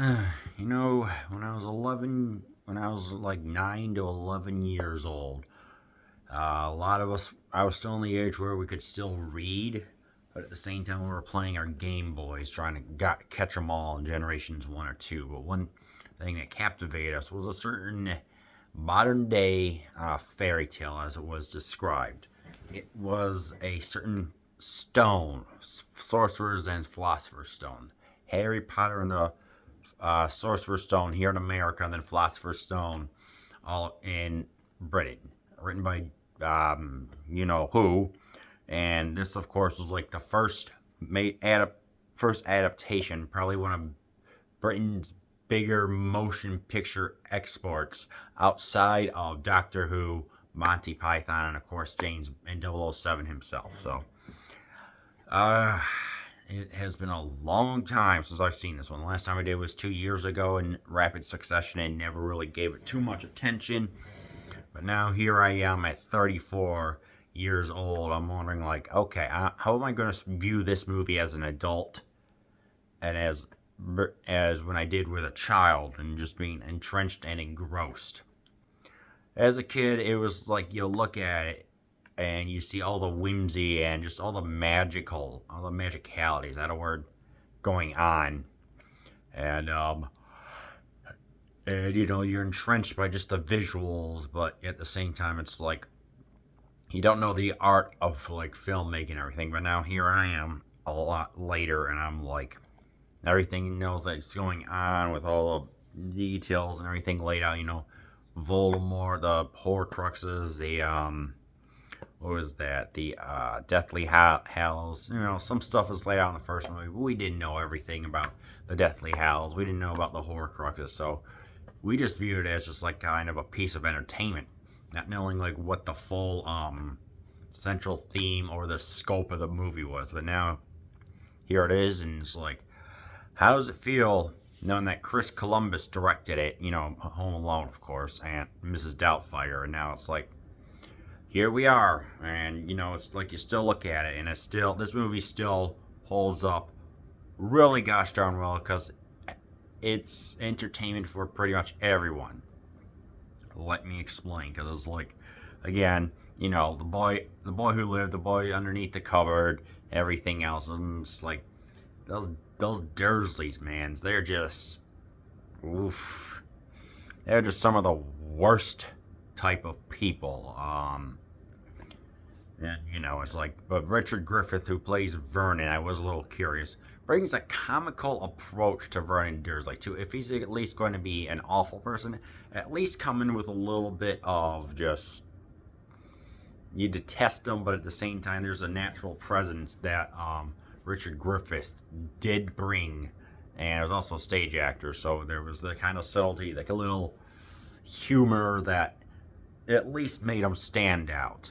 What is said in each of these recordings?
when I was like 9 to 11 years old, a lot of us, I was still in the age where we could still read, but at the same time, we were playing our Game Boys, trying to catch them all in generations 1 or 2. But one thing that captivated us was a certain modern day fairy tale, as it was described. It was a certain stone, Sorcerers and Philosophers stone. Harry Potter and the Sorcerer's Stone here in America, and then Philosopher's Stone all in Britain, written by you know who. And this, of course, was like the first adaptation, probably one of Britain's bigger motion picture exports outside of Doctor Who, Monty Python, and of course James and 007 himself. So, uh, it has been a long time since I've seen this one. The last time I did was 2 years ago in rapid succession and never really gave it too much attention. But now here I am at 34 years old. I'm wondering, like, okay, how am I going to view this movie as an adult and as when I did with a child and just being entrenched and engrossed. As a kid, it was like you look at it and you see all the whimsy and just all the magicalities, that a word, going on. And, you're entrenched by just the visuals, but at the same time, it's like, you don't know the art of, like, filmmaking and everything, but now here I am a lot later, and I'm like, everything knows that's going on with all the details and everything laid out, Voldemort, the Horcruxes, the, what was that? The Deathly Hallows. Some stuff is laid out in the first movie, but we didn't know everything about the Deathly Hallows. We didn't know about the Horcruxes, so we just viewed it as just like kind of a piece of entertainment, not knowing like what the full central theme or the scope of the movie was. But now here it is, and it's like, how does it feel knowing that Chris Columbus directed it? Home Alone, of course, and Mrs. Doubtfire, and now it's like, here we are, and it's like you still look at it, and this movie still holds up really gosh darn well because it's entertainment for pretty much everyone. Let me explain, because it's like, again, the boy who lived, the boy underneath the cupboard, everything else, and it's like those Dursleys, man, they're just, oof, they're just some of the worst type of people. And it's like, but Richard Griffith, who plays Vernon, I was a little curious, brings a comical approach to Vernon Dursley too. If he's at least going to be an awful person, at least come in with a little bit of just, you detest him, but at the same time, there's a natural presence that Richard Griffith did bring, and it was also a stage actor, so there was the kind of subtlety, like a little humor that at least made him stand out.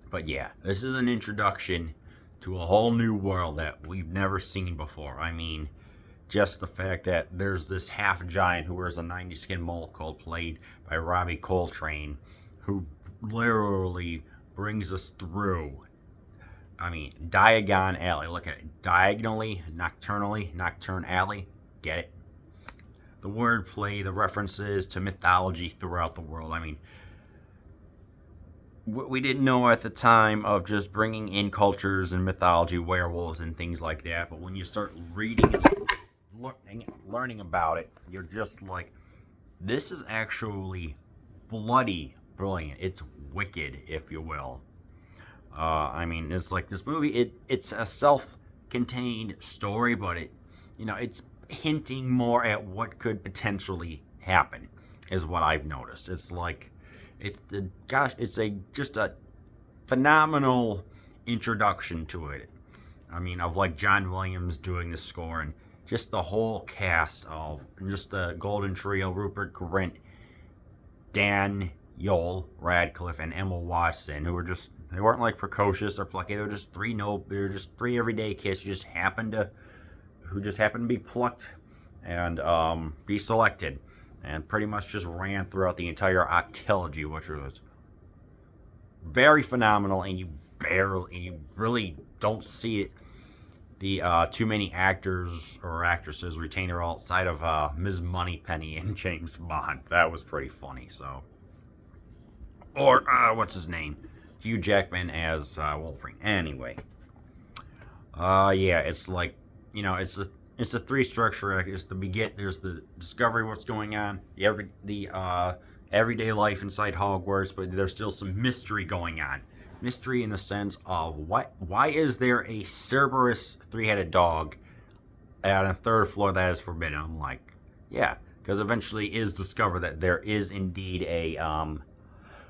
But yeah, this is an introduction to a whole new world that we've never seen before. I mean, just the fact that there's this half giant who wears a 90 skin molecule played by Robbie Coltrane, who literally brings us through. I mean, Diagon Alley. Look at it. Diagonally, Nocturne Alley. Get it? The wordplay, the references to mythology throughout the world. I mean, we didn't know at the time of just bringing in cultures and mythology, werewolves and things like that, but when you start reading and learning about it, you're just like, this is actually bloody brilliant. It's wicked, if you will. I mean, it's like this movie, it's a self-contained story, but it's hinting more at what could potentially happen, is what I've noticed. It's like, it's just a phenomenal introduction to it. I mean, of like John Williams doing the score, and just the whole cast of just the Golden Trio: Rupert Grint, Daniel Radcliffe, and Emma Watson, they weren't like precocious or plucky. They were just three everyday kids who just happened to be plucked and be selected, and pretty much just ran throughout the entire octilogy, which was very phenomenal, and you really don't see it too many actors or actresses retain their role outside of Ms. Moneypenny and James Bond. That was pretty funny. So, or what's his name? Hugh Jackman as Wolverine. Anyway, yeah, it's like it's a three structure. It's the begin. There's the discovery of what's going on. The everyday life inside Hogwarts, but there's still some mystery going on. Mystery in the sense of why is there a Cerberus three-headed dog on a third floor that is forbidden? I'm like, yeah, because eventually it is discovered that there is indeed a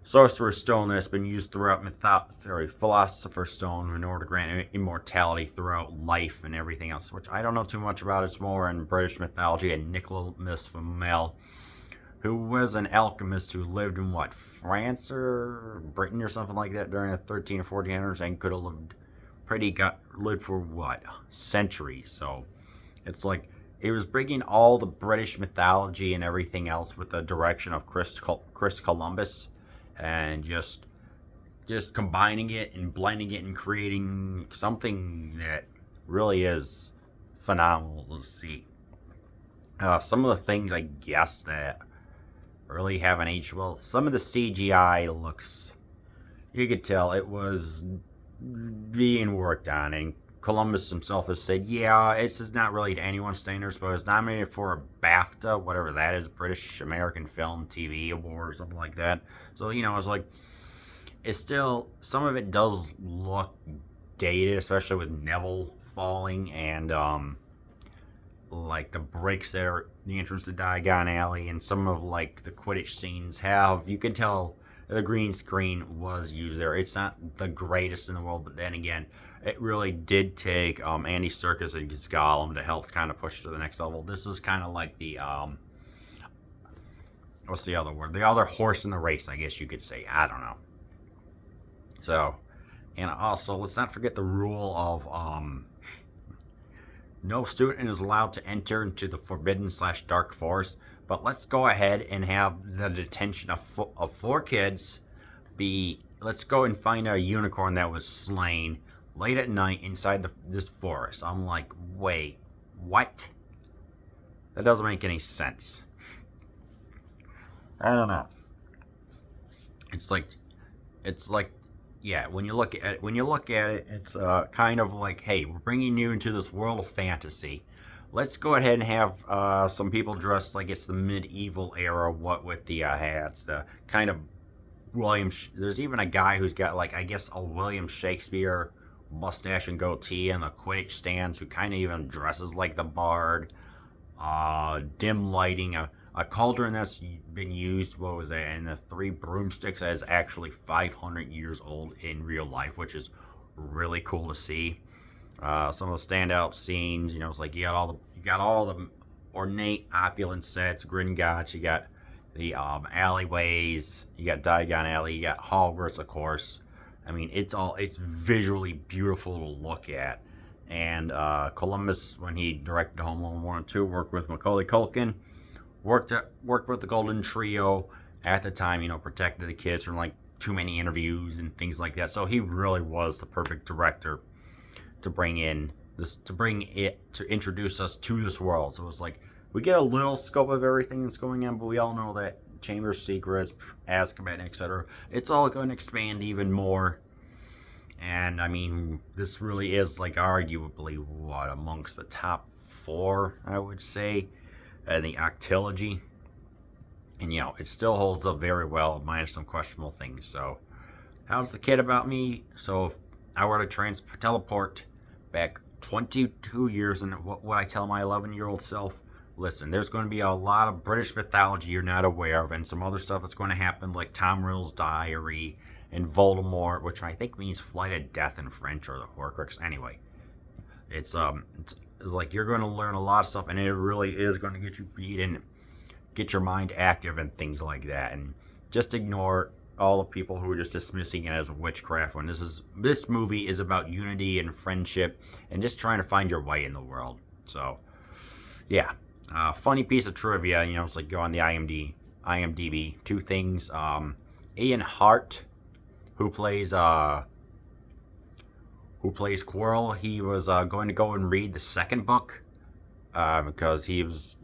Sorcerer's Stone that's been used throughout Philosopher's Stone in order to grant immortality throughout life and everything else, which I don't know too much about. It's more in British mythology, and Nicolas Flamel, who was an alchemist who lived in France or Britain or something like that during the 13 or 1400s, and could have lived for centuries. So it's like it was bringing all the British mythology and everything else with the direction of Chris Columbus, and just combining it and blending it and creating something that really is phenomenal to see. Some of the things I guess that really haven't aged well. Some of the CGI looks, you could tell it was being worked on, and Columbus himself has said, yeah, this is not really to anyone's standards, but it's nominated for a BAFTA, whatever that is, British American Film TV Award or something like that. So, it's like, it's still, some of it does look dated, especially with Neville falling and, like the breaks that are the entrance to Diagon Alley, and some of like the Quidditch scenes you can tell the green screen was used there. It's not the greatest in the world, but then again, it really did take Andy Serkis and Gollum to help kind of push to the next level. This is kind of like the what's the other word? The other horse in the race, I guess you could say. I don't know. So, and also let's not forget the rule of no student is allowed to enter into the forbidden/dark forest. But let's go ahead and have the detention of 4 kids be. Let's go and find a unicorn that was slain late at night inside this forest. I'm like, wait, what? That doesn't make any sense. I don't know. It's like, yeah. When you look at it, it's kind of like, hey, we're bringing you into this world of fantasy. Let's go ahead and have some people dressed like it's the medieval era. What with the hats, the kind of There's even a guy who's got I guess a William Shakespeare mustache and goatee, and the Quidditch stands, who kind of even dresses like the bard. Dim lighting, a cauldron that's been used, what was it, and the 3 broomsticks that is actually 500 years old in real life, which is really cool to see. Some of the standout scenes, it's like you got all the ornate, opulent sets, Gringotts, you got the alleyways, you got Diagon Alley, you got Hogwarts, of course. I mean, it's visually beautiful to look at. And Columbus, when he directed Home Alone 1 and 2, worked with Macaulay Culkin, worked with the Golden Trio at the time, protected the kids from too many interviews and things like that. So he really was the perfect director to introduce us to this world. So it's like we get a little scope of everything that's going on, but we all know that Chamber of Secrets, Azkaban, etc. It's all going to expand even more. And I mean, this really is arguably amongst the top 4, I would say, in the octilogy. And it still holds up very well, minus some questionable things. So, how's the kid about me? So, if I were to teleport back 22 years, and what would I tell my 11-year-old self? Listen, there's going to be a lot of British mythology you're not aware of, and some other stuff that's going to happen, like Tom Riddle's diary and Voldemort, which I think means flight of death in French, or the Horcrux. Anyway, it's like you're going to learn a lot of stuff, and it really is going to get you beat and get your mind active and things like that. And just ignore all the people who are just dismissing it as witchcraft, when this movie is about unity and friendship and just trying to find your way in the world. So, yeah. Funny piece of trivia, it's like go on the IMDb. 2 things. Ian Hart, who plays who plays Quirrell, he was going to go and read the second book because he's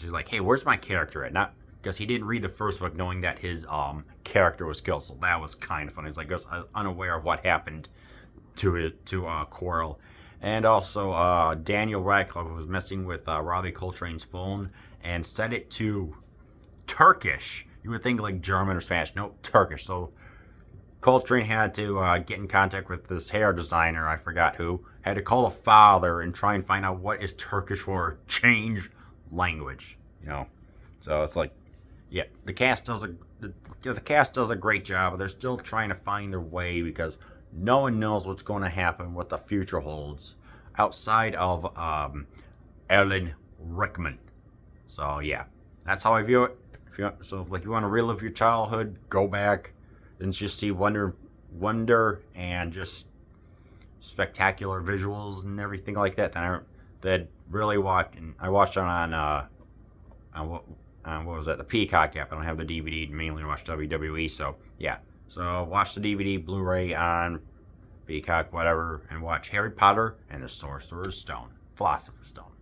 like, hey, where's my character at? Not because he didn't read the first book, knowing that his character was killed. So that was kind of funny. He's like, I was unaware of what happened to Quirrell. And also, Daniel Radcliffe was messing with Robbie Coltrane's phone and set it to Turkish. You would think like German or Spanish. No, Turkish. So Coltrane had to get in contact with this hair designer, I forgot who, had to call a father and try and find out what is Turkish for change language, you know. So it's like, yeah, the cast does a great job, but they're still trying to find their way because no one knows what's going to happen, what the future holds, outside of Alan Rickman. So yeah, that's how I view it. If you want to relive your childhood, go back and just see wonder and just spectacular visuals and everything like that. That really watched, and I watched it on what was that, the Peacock app. I don't have the DVD, mainly to watch WWE. So yeah, so watch the DVD, Blu-ray on Peacock, whatever, and watch Harry Potter and the Sorcerer's Stone, Philosopher's Stone.